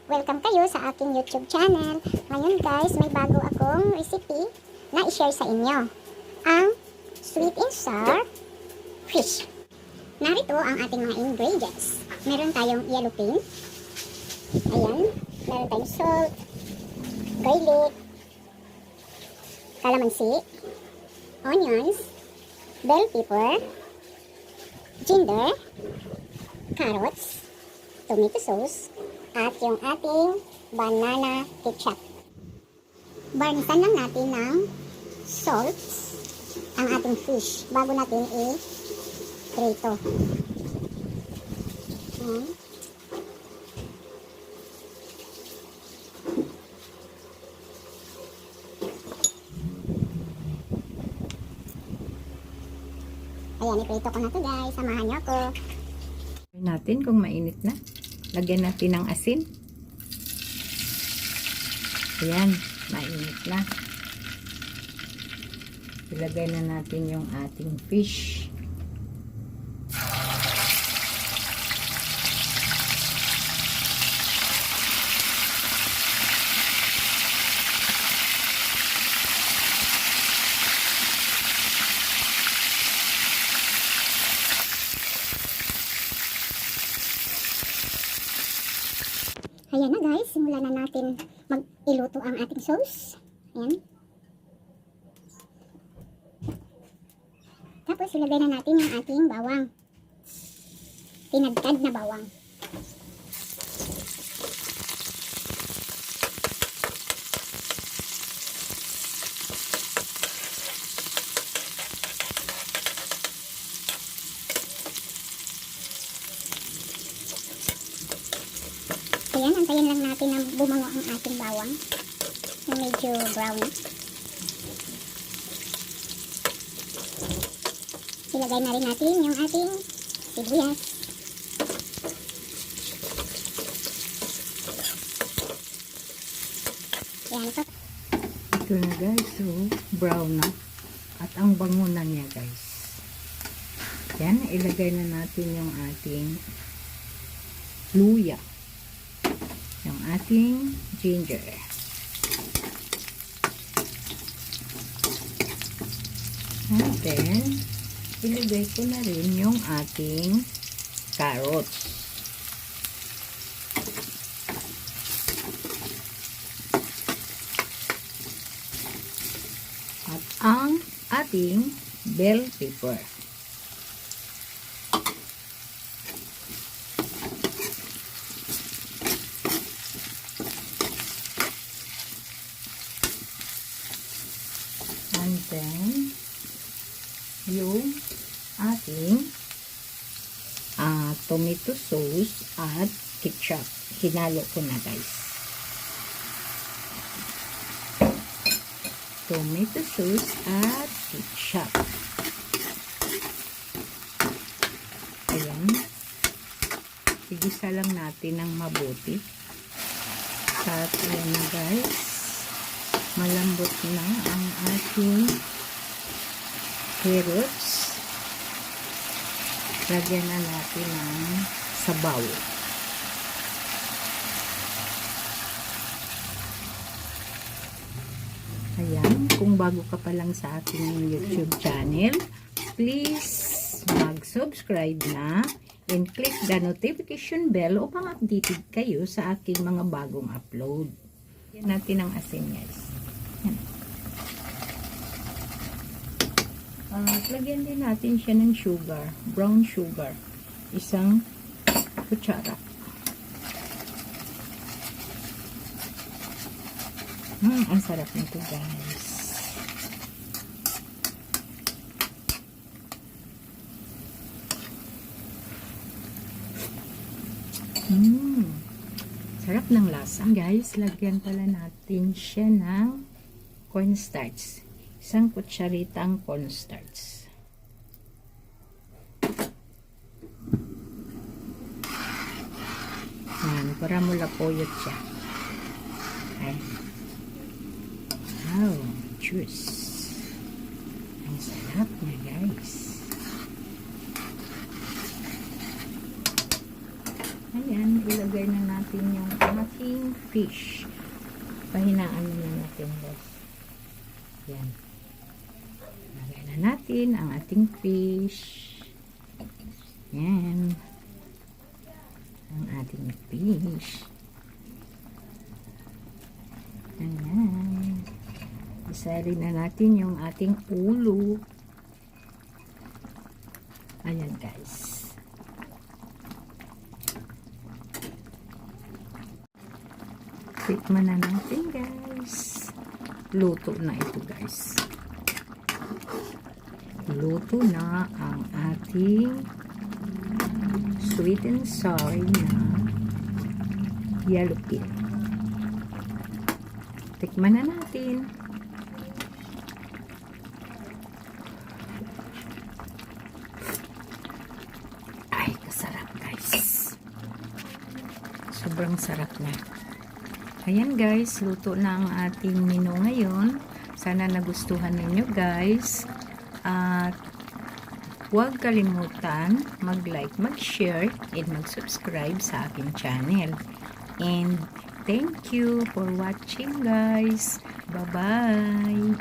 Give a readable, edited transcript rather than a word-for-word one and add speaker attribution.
Speaker 1: Welcome kayo sa aking YouTube channel. Ngayon guys, may bago akong recipe na i-share sa inyo. Ang sweet and sour fish. Narito ang ating mga ingredients. Meron tayong yellow paint. Ayan. Meron tayong salt, garlic, calamansi, onions, bell pepper, ginger, carrots, tomato sauce, at yung ating banana ketchup. Barnisan lang natin ng salt ang ating fish bago natin i-prito. Ayan, i-prito ko na to guys. Samahan nyo ako.
Speaker 2: Natin kung mainit na. Lagyan natin ng asin. Ayan, mainit na. Ilagay na natin yung ating fish.
Speaker 1: Ayan na guys, simulan na natin mag-iluto ang ating sauce. Ayan. Tapos ilagay na natin yung ating bawang. Tinadtad na bawang. Ayan, antayin lang natin na bumango ang ating bawang na medyo brown. Ilagay na rin natin yung ating sibuyas. Ayan,
Speaker 2: Ito na guys, so brown na. At ang bango na niya guys. Yan, ilagay na natin yung ating luya. Yung ating ginger. And then, ilagay ko na rin yung ating carrots. At ang ating bell pepper. And then, yung ating tomato sauce at ketchup. Hinalo ko na guys. Tomato sauce at ketchup. Ayan. Igisa lang natin ng mabuti. At ayan na guys. Malambot na ang ating carrots. Lagyan na natin ng sabaw. Ayan, kung bago ka pa lang sa ating YouTube channel, please mag-subscribe na and click the notification bell upang updated kayo sa aking mga bagong upload. Lagyan natin ang asin guys. At lagyan din natin siya ng sugar, brown sugar, 1 kutsara. Ang sarap nito guys. Sarap ng lasa guys. Lagyan pala natin siya ng cornstarch. 1 kutsaritang cornstarch. Ayan, para mulapuyot siya. Ayan. Wow, juice. Ang sarap niya guys. Ayan, ilagay na natin yung ating fish. Pahinaan na natin, guys. Yan. Lagay na natin ang ating fish. Yan. Ang ating fish. Ayan. Isalin na natin yung ating ulo. Ayan, guys. Tikman na natin, guys. Luto na ito, guys. Luto na ang ating sweet and sour na yellowfin. Tikman na natin. Ay, kasarap, guys. Sobrang sarap na. Ayan, guys, luto na ang ating menu ngayon. Sana nagustuhan ninyo, guys. At huwag kalimutan mag-like, mag-share, and mag-subscribe sa aking channel. And thank you for watching, guys. Bye-bye.